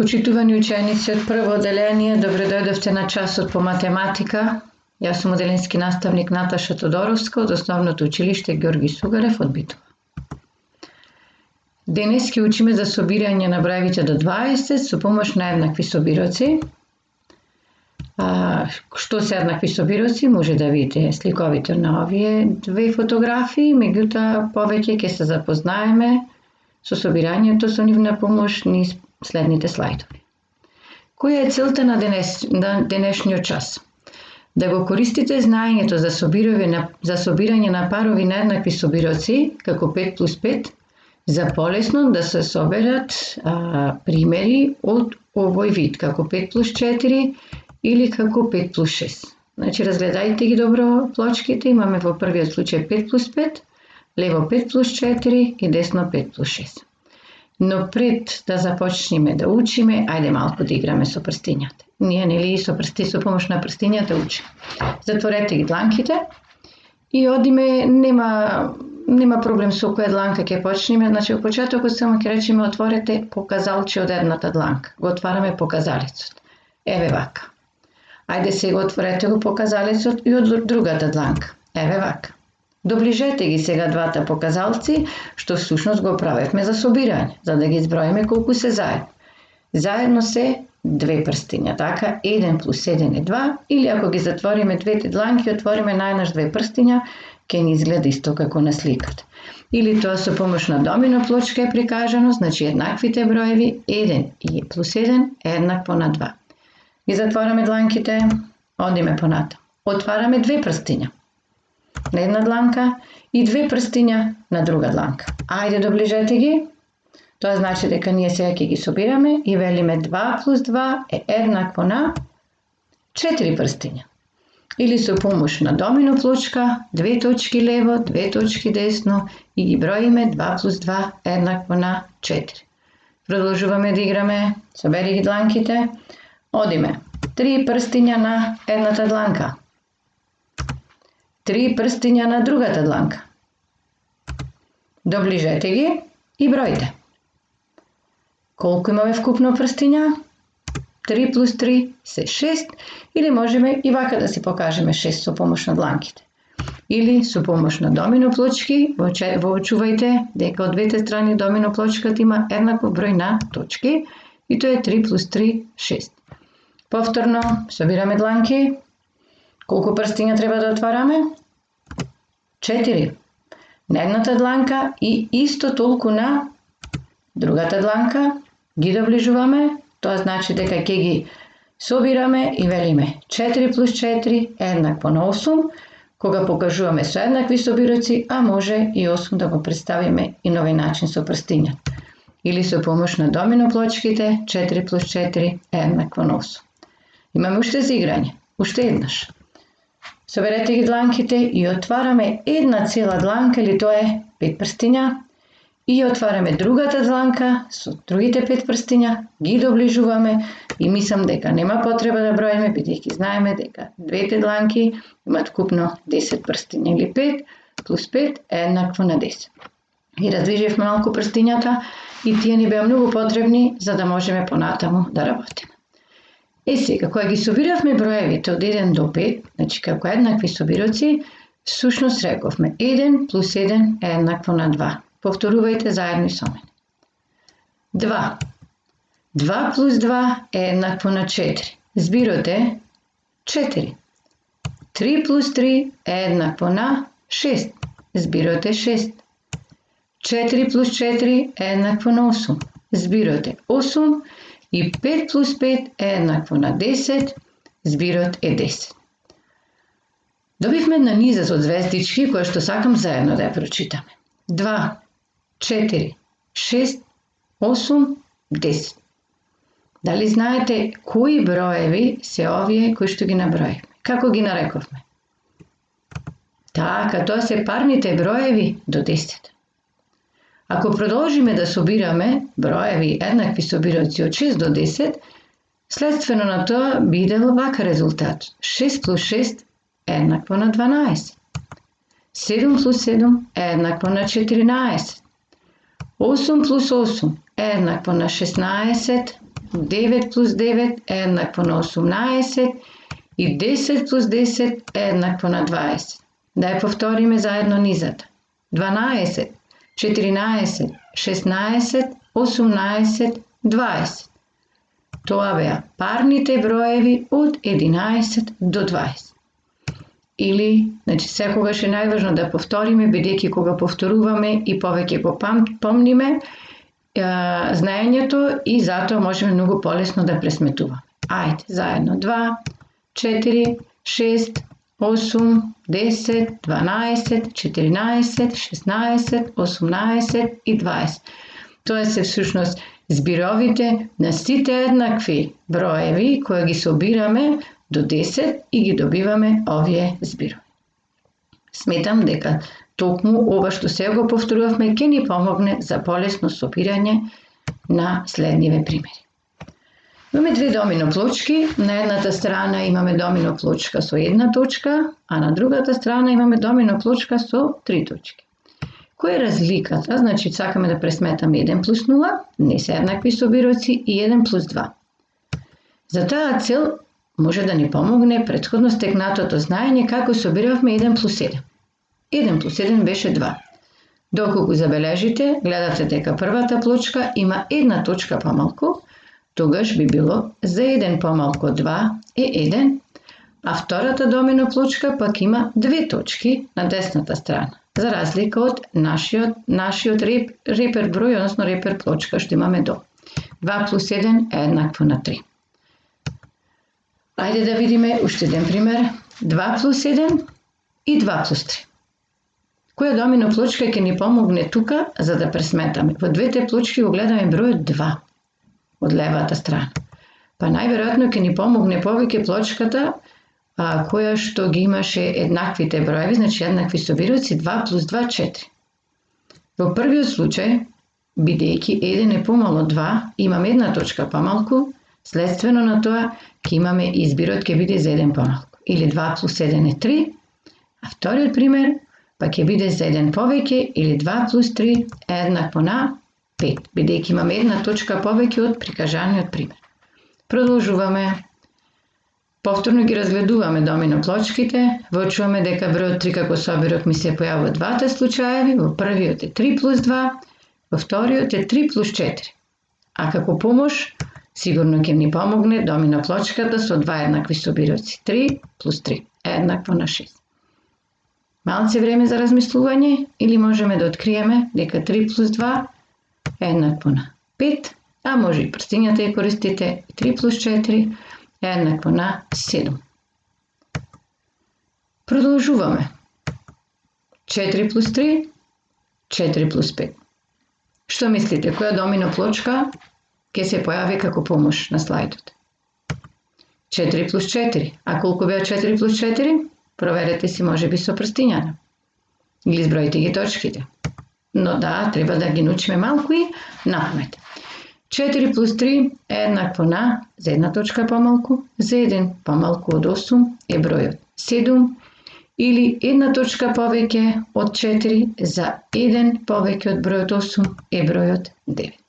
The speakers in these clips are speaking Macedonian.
Почитувани ученици од прво одделение, добродојдовте на часот по математика. Јас сум одделенски наставник Наташа Тодоровска од Основното училиште Георги Сугарев од Битола. Денес ќе учиме за собирање на броевите до 20 со помош на еднакви собироци. Што се еднакви собироци може да видите сликовите на овие две фотографии, меѓутоа повеќе ќе се запознаеме со собирањето со нивна помош низ следните слайдови. Која е целта на денешниот час? Да го користите знаењето за собирање на парови на еднакви собироци, како 5 плюс 5, за полесно да се соберат примери од овој вид, како 5 плюс 4 или како 5 плюс 6. Значи, разгледајте ги добро плочките, имаме во првиот случај 5 плюс 5, лево 5 плюс 4 и десно 5 плюс 6. Но пред да започнеме да учиме, ајде малку да играме со прстињата. Ние нели со помош на прстињата учиме. Затворете ги дланките и одиме, нема проблем со која дланка ќе почнеме. Значи, во почетокот само ќе речеме отворете показалче од едната дланка. Го отвараме показалецот. Еве вака. Ајде сега отворете го показалецот и од другата дланка. Еве вака. Доближете ги сега двата показалци, што всушност го правевме за собирање, за да ги изброиме колку се заедно. Заедно се две прстиња, така 1 плюс 1 е 2, или ако ги затвориме двете дланки, отвориме најнаш две прстиња, ќе ни изгледа исто како на сликата. Или тоа со помош на домино плочка е прикажано, значи еднаквите броеви 1 и плюс 1 е еднакво на 2. Ги затвораме дланките, одиме понатаму. Отвараме две прстиња на една дланка и две прстиња на друга дланка. Ајде доближете ги. Тоа значи дека ние сега ќе ги собираме и велиме 2 плюс 2 е еднакво на 4 прстиња. Или со помош на домино плочка, две точки лево, две точки десно и ги броиме 2 плюс 2 е еднакво на 4. Продолжуваме да играме, собери ги дланките, одиме 3 прстиња на едната дланка. 3 прстиња на другата дланка. Доближете ги и броите. Колку имаме вкупно прстиња? 3 плюс 3 се 6, или можеме и вака да си покажеме 6 со помош на дланките. Или со помош на домино плочки, воочувајте дека од двете страни домино плочката има еднаков број на точки и тоа е 3 плюс 3, 6. Повторно, собираме дланки. Колку прстиња треба да отвараме? 4. На едната дланка и исто толку на другата дланка. Ги доближуваме, тоа значи дека ќе ги собираме и велиме 4 плюс 4 е еднакво на 8, кога покажуваме со еднакви собироци, а може и 8 да го представиме и на овој начин со прстињата. Или со помош на домино плочките, 4 плюс 4 е еднакво на 8. Имаме уште за играње, уште еднаш. Соберете ги дланките и отвараме една цела дланка, или тоа е 5 прстиња, и отвараме другата дланка со другите 5 прстиња, ги доближуваме и мислам дека нема потреба да броиме, бидејќи знаеме дека двете дланки имат вкупно 10 прстиња, или 5 плюс 5 е еднакво на 10. И раздвиживме малку прстињата и тие ни беа многу потребни за да можеме понатаму да работиме. Сега, кога ги собиравме броевите од 1 до 5, значи како еднакви собироци, всушност рековме 1 плюс 1 е еднакво на 2. Повторувајте заедно со мене. 2. 2 плюс 2 е еднакво на 4. Збирот е 4. 3 плюс 3 е еднакво на 6. Збирот е 6. 4 плюс 4 е еднакво на 8. Збирот е 8. И 5 плюс 5 е еднакво на 10, збирот е 10. Добивме една низа од звездички, која што сакам заедно да ја прочитаме. 2, 4, 6, 8, 10. Дали знаете кои броеви се овие кои што ги наброивме? Како ги нарековме? Така, тоа се парните броеви до 10. Ако продолжиме да собираме броеви еднакви собироци од 6 до 10, следствено на тоа би идел вака резултат. 6 плюс 6 е еднакво на 12. 7 плюс 7 е еднакво на 14. 8 плюс 8 е еднакво на 16. 9 плюс 9 е еднакво на 18 и 10 плюс 10 е еднакво на 20. Да ја повториме заедно низата. 12, 14, 16, 18, 20. Тоа беа парните броеви од 11 до 20. Или, значи, секогаш е најважно да повториме, бидејќи кога повторуваме и повеќе го помниме знаењето и затоа можеме многу полесно да пресметуваме. Ајде, заедно. 2, 4, 6, 8, 10, 12, 14, 16, 18 и 20. Тоа се всушност збировите на сите еднакви броеви кои ги собираме до 10 и ги добиваме овие зборови. Сметам дека токму ова што се го повторувавме ќе ни помогне за полесно собирање на следниве примери. Имаме две домино плочки. На едната страна имаме домино плочка со една точка, а на другата страна имаме домино плочка со 3 точки. Која е разликата? Значи, сакаме да пресметаме 1 плюс 0, не се еднакви собироци, и 1 плюс 2. За таа цел може да ни помогне претходно стекнатото знаење како собиравме 1 плюс 7. 1 плюс 7 беше 2. Доколку забележите, гледате дека првата плочка има една точка помалку, тогаш би било за 1 помалку од 2 е 1, а втората домино плочка пак има 2 точки на десната страна, за разлика од нашиот репер број, односно репер плочка што имаме долу. 2 плюс 1 е еднакво на 3. Ајде да видиме уште еден пример. 2 плюс 1 и 2 плюс 3. Која домино плочка ќе ни помогне тука за да пресметаме? Во двете плочки го гледаме бројот 2 од левата страна. Па најверојатно ќе ни помогне повеќе плочката која што ги имаше еднаквите броеви, значи еднакви собироци, 2 плюс 2, 4. Во првиот случај, бидејќи 1 е помало од 2, имаме една точка помалку, следствено на тоа ќе имаме избирот ќе биде за 1 помалку. Или 2 плюс 1 е 3, а вториот пример па ќе биде за 1 повеќе, или 2 плюс 3 е еднакво на 5, бидејќи имаме една точка повеќе од прикажаниот пример. Продолжуваме. Повторно ги разгледуваме домино плочките, воочуваме дека бројот 3 како собирок ми се појавува во двата случаеви, во првиот е 3 плюс 2, во вториот е 3 плюс 4. А како помош, сигурно ќе ни помогне домино плочката со два еднакви собироци. 3 плюс 3 е еднакво на 6. Малце време за размислување или можеме да откриеме дека 3 плюс 2 е еднакво на 5, а може и прстињата ја користите, 3 плюс 4 е еднакво на 7. Продолжуваме. 4 плюс 3, 4 плюс 5. Што мислите, која домино плочка ќе се појави како помош на слайдот? 4 плюс 4. А колку беа 4 плюс 4? Проверете си можеби со прстињата. Или изброите ги точките. Но да, треба да ги научиме малку и напамет. 4 плюс 3 е еднакво на, за една точка помалку, за 1 помалку од 8 е бројот 7, или една точка повеќе од 4 за 1 повеќе од бројот 8 е бројот 9.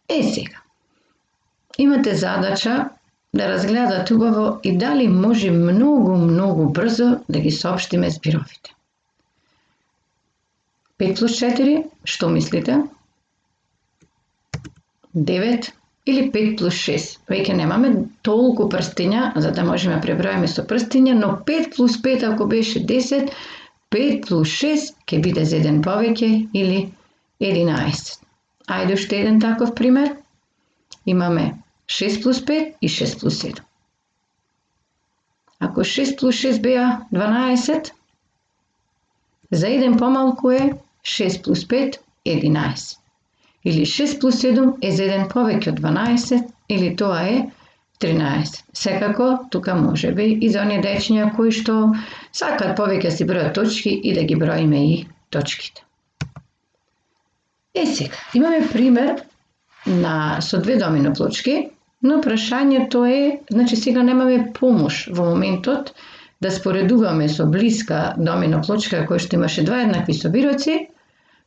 Сега, имате задача да разгледате убаво и дали може многу брзо да ги соопштиме зборовите. 5 плюс 4, што мислите? 9 или 5 плюс 6. Веќе немаме толку прстиња за да можеме да преброиме со прстиња, но 5 плюс 5 ако беше 10, 5 плюс 6 ќе биде за 1 повеќе или 11. Ајде уште еден таков пример. Имаме 6 плюс 5 и 6 плюс 7. Ако 6 плюс 6 беа 12, за 1 помалку е 6 плюс 5 11. Или 6 плюс 7 е за 1 повеќе од 12, или тоа е 13. Секако, тука може би и за оние дечиња кои што сакаат повеќе си бројат точки и да ги броиме и точките. Сега, имаме пример со две домино плочки, но прашањето е, значи сега немаме помош во моментот да споредуваме со блиска домино плочка која што имаше два еднакви собироци,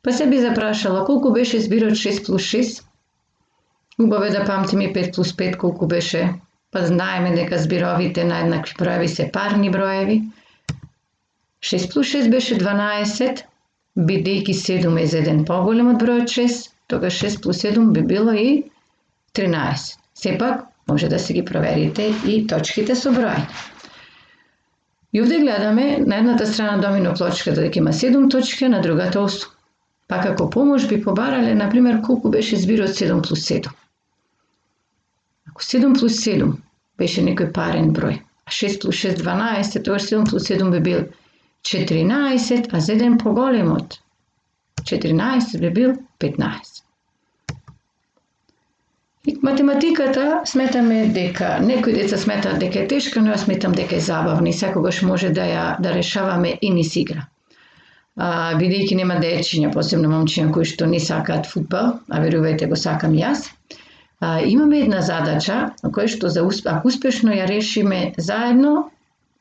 па се би запрашала колку беше збирот 6 плюс 6. Убаво е да памтиме 5 плюс 5 колку беше, па знаеме дека зборовите на еднакви броеви се парни броеви. 6 плюс 6 беше 12, бидејќи 7 е за 1 поголем од бројот 6, тогаш 6 плюс 7 би било и 13. Сепак, може да си ги проверите и точките со број. И овде гледаме на едната страна домино плочката дека има 7 точки, на другата 8. Па како помош би побарале, например, колку беше збирот 7 плюс 7. Ако 7 плюс 7 беше некој парен број, а 6 плюс 6 12, тогаш 7 плюс 7 би бил 14, а за еден поголем од 14 би бил 15. И математиката сметаме дека, некои деца сметаат дека е тешка, но јас сметам дека е забавна и секогаш може да решаваме и низ игра. Бидејќи нема дечиња, посебно момчиња кои што не сакаат фудбал, а верувајте го сакам и јас, имаме една задача на која што ако успешно ја решиме заедно,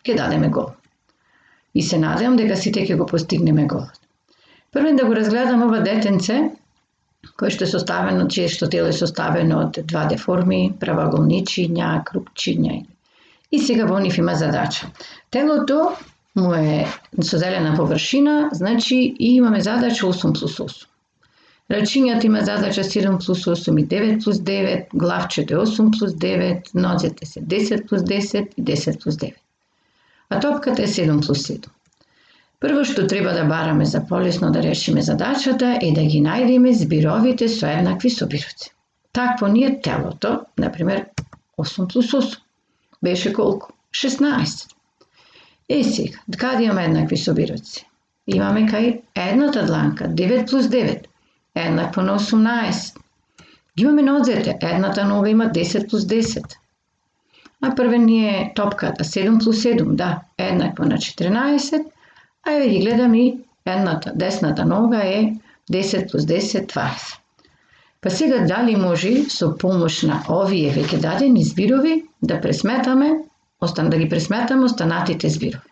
ќе дадеме гол. И се надевам дека сите ќе го постигнеме голот. Прво да го разгледам ова детенце, кој што е составено, чие што тело е составено од два деформи, правоаголничиња, крупчиња. И сега во нив има задача. Телото му е со зелена површина, значи и имаме задача 8 плюс 8. Рачињата има задача 7 плюс 8 и 9 плюс 9, главчето е 8 плюс 9, нозете се 10 плюс 10 и 10 плюс 9. А топката е 7 плюс 7. Прво што треба да бараме за полесно да решиме задачата е да ги најдеме зборовите со еднакви собироци. Такво ни е телото, например 8 плюс 8. Беше колку? 16. Сега, каде имаме еднакви собироци? Имаме кај едната дланка, 9 плюс 9, еднакво на 18. Имаме нозете, едната нога има 10 плюс 10. А првен ни е топката, 7 плюс 7, да, еднакво на 14, а еве ги гледам и едната, десната нога е 10 плюс 10, 20. Па сега дали може со помош на овие веќе дадени збирови да пресметаме, да ги пресметаме останатите збирови.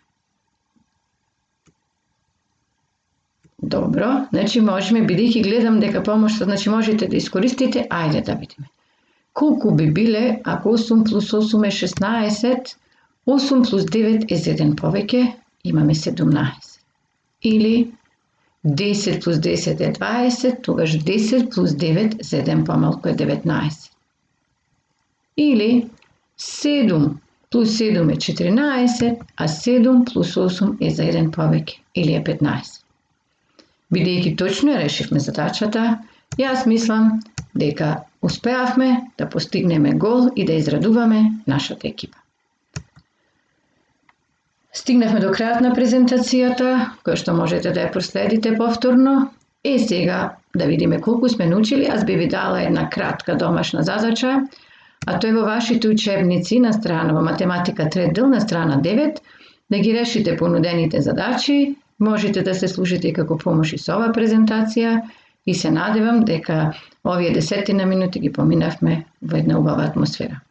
Добро, значи можеме, бидејќи гледам дека помошта, значи можете да искористите, ајде да видиме. Колку би биле ако 8 плюс 8 е 16, 8 плюс 9 е за 1 повеќе, имаме 17. Или 10 плюс 10 е 20, тогаш 10 плюс 9 за 1 помалку е 19. Или 7 плюс 7 е 14, а 7 плюс 8 е за 1 повеќе, или е 15. Бидејќи точно ја решивме задачата, јас мислам дека успеавме да постигнеме гол и да израдуваме нашата екипа. Стигнавме до крајот на презентацијата, која што можете да ја проследите повторно. Сега да видиме колку сме научили. Аз би ви дала една кратка домашна задача, а тоа е во вашите учебници на страна во математика трет дел на страна 9, да ги решите понудените задачи. Можете да се служите и како помош и со ова презентација и се надевам дека овие 10 минути ги поминавме во една убава атмосфера.